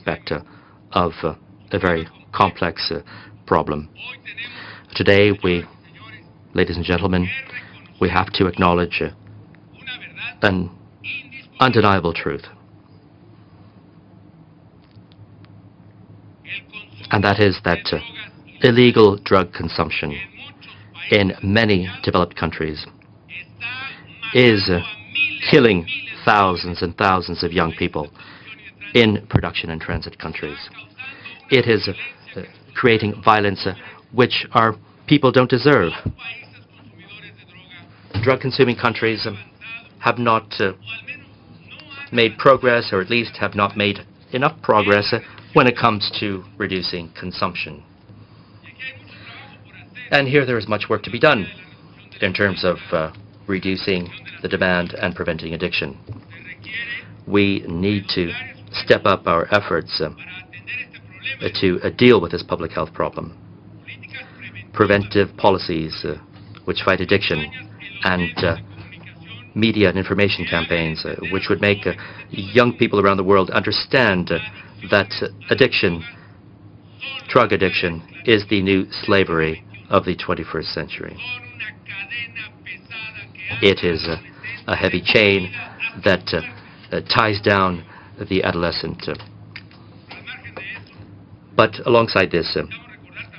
aspect of a very complex problem. Today, ladies and gentlemen, we have to acknowledge an undeniable truth, and that is that illegal drug consumption in many developed countries is killing thousands and thousands of young people in production and transit countries. It is creating violence which our people don't deserve. Drug-consuming countries have not made progress, or at least have not made enough progress when it comes to reducing consumption. And here there is much work to be done in terms of reducing the demand and preventing addiction. We need to step up our efforts to deal with this public health problem. Preventive policies which fight addiction, and media and information campaigns which would make young people around the world understand that addiction, drug addiction, is the new slavery of the 21st century. It is a heavy chain that ties down the adolescent. But alongside this,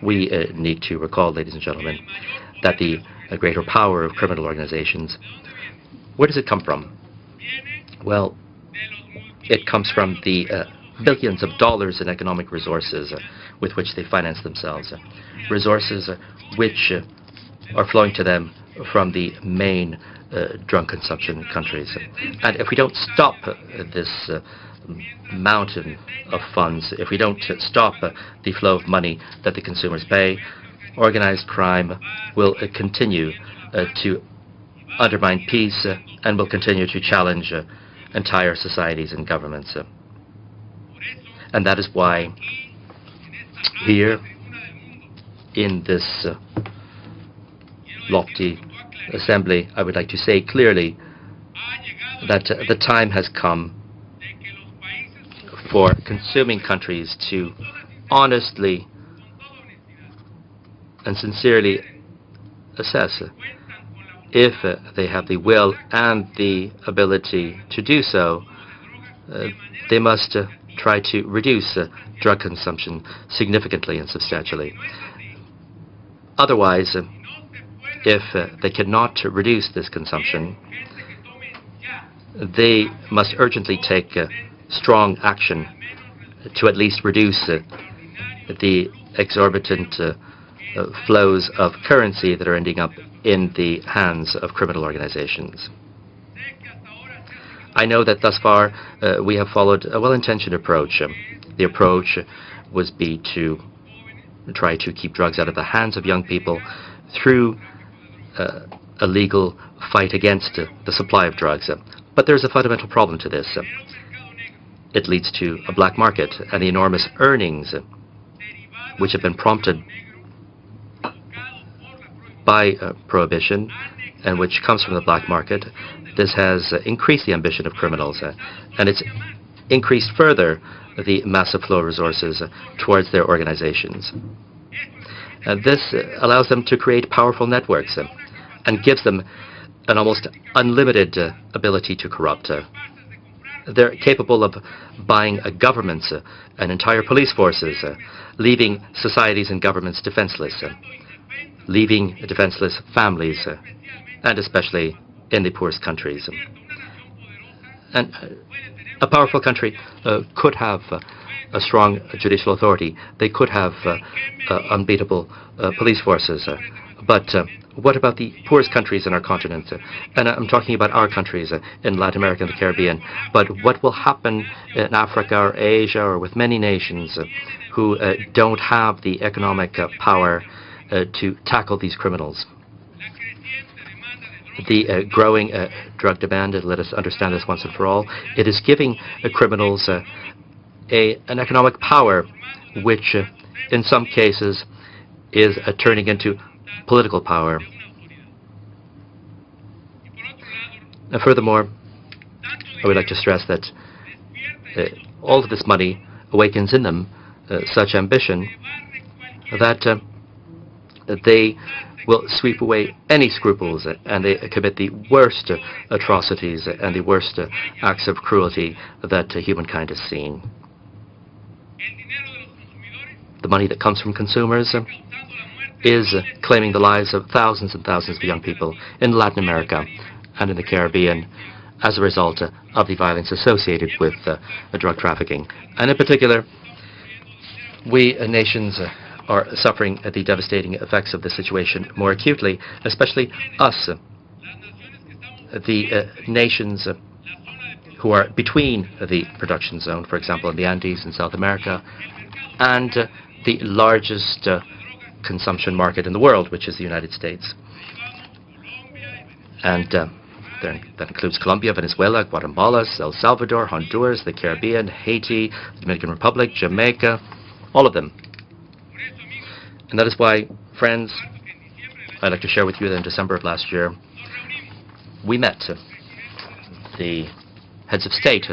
we need to recall, ladies and gentlemen, that the greater power of criminal organizations, where does it come from? Well, it comes from the billions of dollars in economic resources with which they finance themselves, resources which are flowing to them from the main drug consumption countries. And if we don't stop this mountain of funds, if we don't stop the flow of money that the consumers pay, organized crime will continue to undermine peace and will continue to challenge entire societies and governments. And that is why here in this lofty assembly, I would like to say clearly that the time has come for consuming countries to honestly and sincerely assess if they have the will and the ability to do so. They must try to reduce drug consumption significantly and substantially. Otherwise, if they cannot reduce this consumption, they must urgently take strong action to at least reduce the exorbitant flows of currency that are ending up in the hands of criminal organizations. I know that thus far we have followed a well-intentioned approach. The approach was to try to keep drugs out of the hands of young people through a legal fight against the supply of drugs. But there's a fundamental problem to this. It leads to a black market, and the enormous earnings which have been prompted by prohibition and which comes from the black market. This has increased the ambition of criminals, and it's increased further the massive flow of resources towards their organizations. This allows them to create powerful networks and gives them an almost unlimited ability to corrupt. They're capable of buying governments and entire police forces, leaving societies and governments defenseless, leaving defenseless families, and especially in the poorest countries. And a powerful country could have a strong judicial authority. They could have unbeatable police forces. But what about the poorest countries in our continent? And I'm talking about our countries in Latin America and the Caribbean. But what will happen in Africa or Asia or with many nations who don't have the economic power to tackle these criminals? The growing drug demand, let us understand this once and for all, it is giving criminals an economic power which in some cases is turning into political power. And furthermore, I would like to stress that all of this money awakens in them such ambition that they will sweep away any scruples, and they commit the worst atrocities and the worst acts of cruelty that humankind has seen. The money that comes from consumers is claiming the lives of thousands and thousands of young people in Latin America and in the Caribbean as a result of the violence associated with drug trafficking. And in particular, we nations are suffering the devastating effects of this situation more acutely, especially us, the nations who are between the production zone, for example, in the Andes in South America, and the largest consumption market in the world, which is the United States. And that includes Colombia, Venezuela, Guatemala, El Salvador, Honduras, the Caribbean, Haiti, the Dominican Republic, Jamaica, all of them. And that is why, friends, I'd like to share with you that in December of last year, we met the heads of state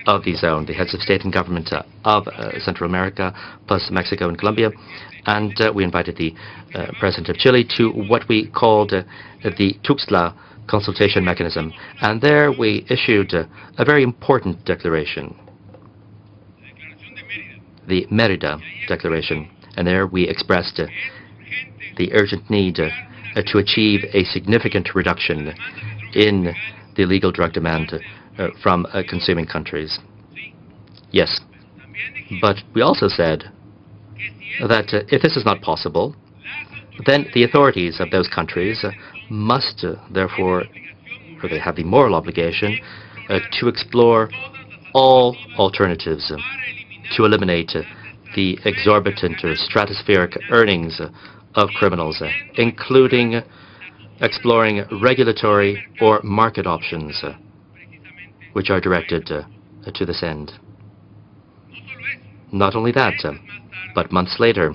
of the zone, the heads of state and government of Central America, plus Mexico and Colombia, and we invited the President of Chile to what we called the Tuxtla consultation mechanism. And there we issued a very important declaration, the Mérida Declaration. And there we expressed the urgent need to achieve a significant reduction in the illegal drug demand from consuming countries. Yes, but we also said that if this is not possible, then the authorities of those countries must therefore, or they have the moral obligation, to explore all alternatives to eliminate the exorbitant or stratospheric earnings of criminals, including exploring regulatory or market options which are directed to this end. Not only that, but months later,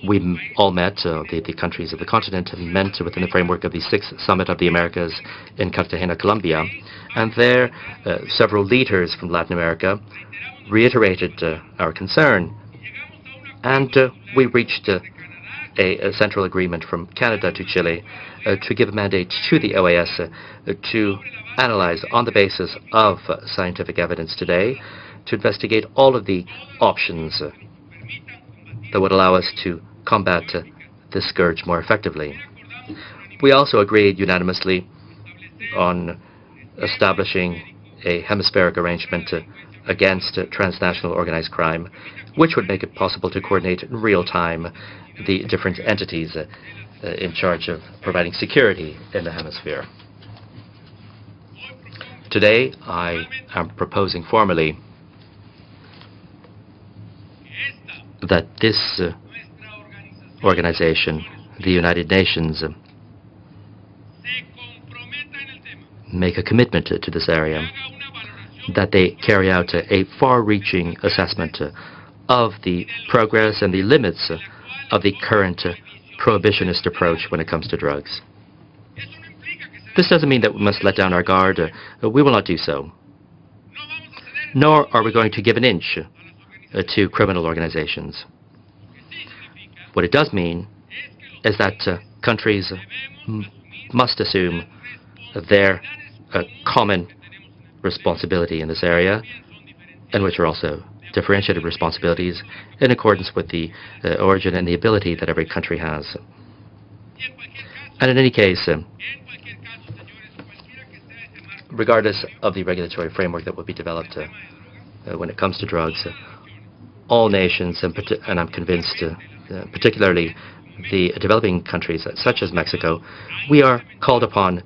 we all met, the countries of the continent met within the framework of the 6th Summit of the Americas in Cartagena, Colombia, and there several leaders from Latin America reiterated our concern, and we reached a central agreement from Canada to Chile to give a mandate to the OAS to analyze, on the basis of scientific evidence today, to investigate all of the options that would allow us to combat this scourge more effectively. We also agreed unanimously on establishing a hemispheric arrangement against transnational organized crime, which would make it possible to coordinate in real time the different entities in charge of providing security in the hemisphere. Today, I am proposing formally that this organization, the United Nations, make a commitment to this area, that they carry out a far-reaching assessment of the progress and the limits of the current prohibitionist approach when it comes to drugs. This doesn't mean that we must let down our guard. We will not do so. Nor are we going to give an inch to criminal organizations. What it does mean is that countries must assume their common responsibility in this area, and which are also differentiated responsibilities in accordance with the origin and the ability that every country has. And in any case, regardless of the regulatory framework that will be developed when it comes to drugs, all nations, and I'm convinced particularly the developing countries such as Mexico, we are called upon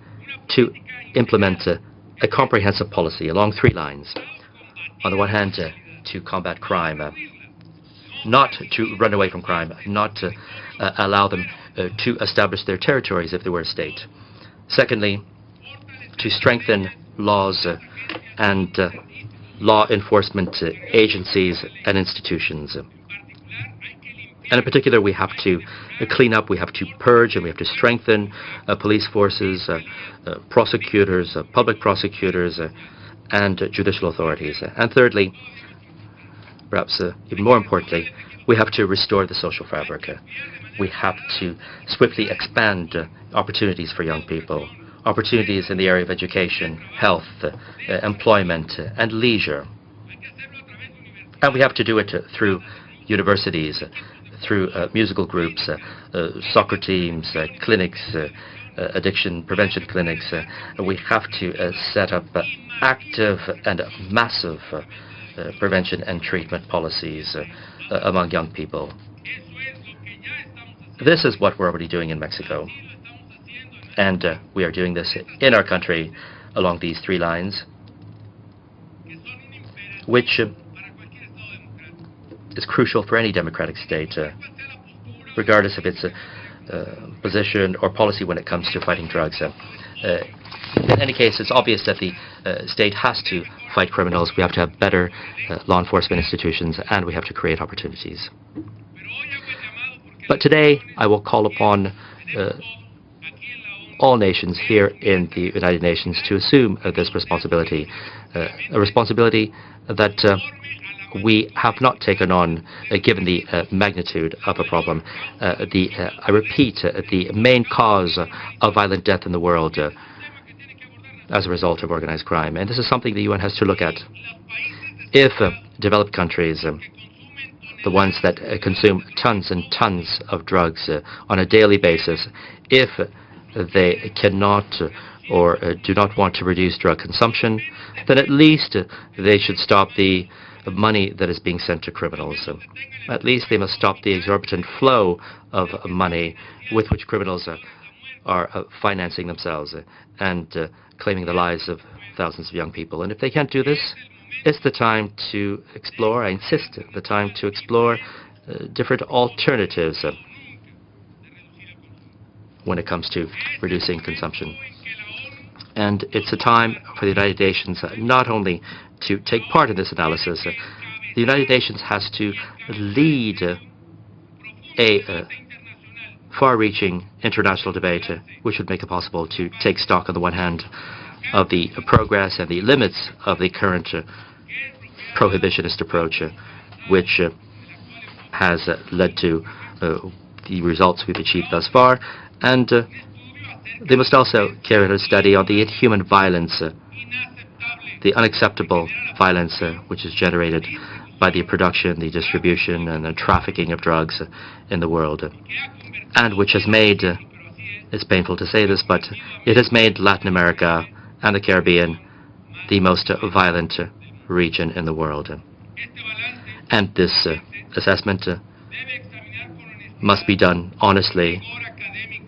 to implement a comprehensive policy along three lines. On the one hand, to combat crime, not to run away from crime, not to allow them to establish their territories if they were a state. Secondly, to strengthen laws and law enforcement agencies and institutions. And in particular, we have to clean up, we have to purge, and we have to strengthen police forces, prosecutors, public prosecutors, and judicial authorities. And thirdly, perhaps even more importantly, we have to restore the social fabric. We have to swiftly expand opportunities for young people, opportunities in the area of education, health, employment, and leisure. And we have to do it through universities, through musical groups, soccer teams, clinics, addiction prevention clinics. We have to set up active and massive prevention and treatment policies among young people. This is what we're already doing in Mexico. And we are doing this in our country along these three lines, which is crucial for any democratic state, regardless of its position or policy when it comes to fighting drugs. In any case, it's obvious that the state has to fight criminals. We have to have better law enforcement institutions, and we have to create opportunities. But today, I will call upon all nations here in the United Nations to assume this responsibility, a responsibility that we have not taken on, given the magnitude of a problem. I repeat, the main cause of violent death in the world as a result of organized crime. And this is something the UN has to look at. If developed countries, the ones that consume tons and tons of drugs on a daily basis, if they cannot or do not want to reduce drug consumption, then at least they should stop the money that is being sent to criminals. At least they must stop the exorbitant flow of money with which criminals are financing themselves and claiming the lives of thousands of young people. And if they can't do this, it's the time to explore, I insist, the time to explore different alternatives when it comes to reducing consumption. And it's a time for the United Nations not only to take part in this analysis, the United Nations has to lead a far-reaching international debate which would make it possible to take stock, on the one hand, of the progress and the limits of the current prohibitionist approach, which has led to the results we've achieved thus far, and they must also carry out a study on the inhuman violence, the unacceptable violence which is generated by the production, the distribution, and the trafficking of drugs in the world, and which has made, it's painful to say this, but it has made Latin America and the Caribbean the most violent region in the world. And this assessment must be done honestly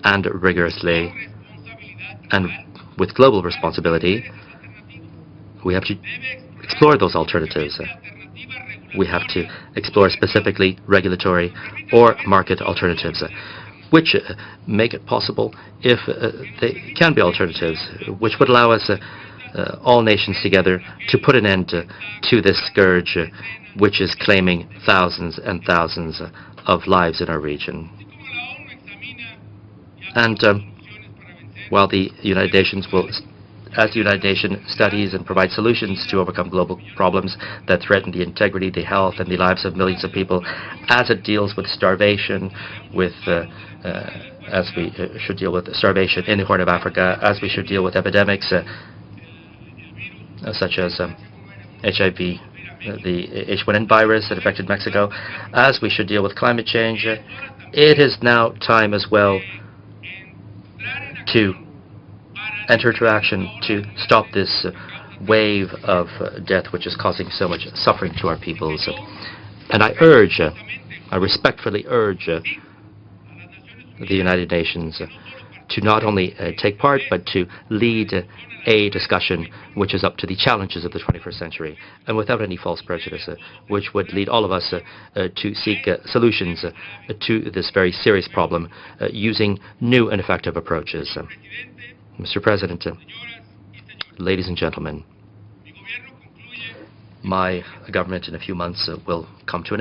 and rigorously and with global responsibility. We have to explore those alternatives. We have to explore specifically regulatory or market alternatives, which make it possible, if they can be alternatives, which would allow us, all nations together, to put an end to this scourge which is claiming thousands and thousands of lives in our region. And while the United Nations will, as the United Nations studies and provides solutions to overcome global problems that threaten the integrity, the health, and the lives of millions of people, as it deals with starvation, with as we should deal with starvation in the Horn of Africa, as we should deal with epidemics such as HIV, the H1N virus that affected Mexico, as we should deal with climate change, it is now time as well to enter into action to stop this wave of death which is causing so much suffering to our peoples. And I respectfully urge the United Nations to not only take part, but to lead a discussion which is up to the challenges of the 21st century, and without any false prejudice, which would lead all of us to seek solutions to this very serious problem using new and effective approaches. Mr. President, ladies and gentlemen, my government in a few months will come to an end.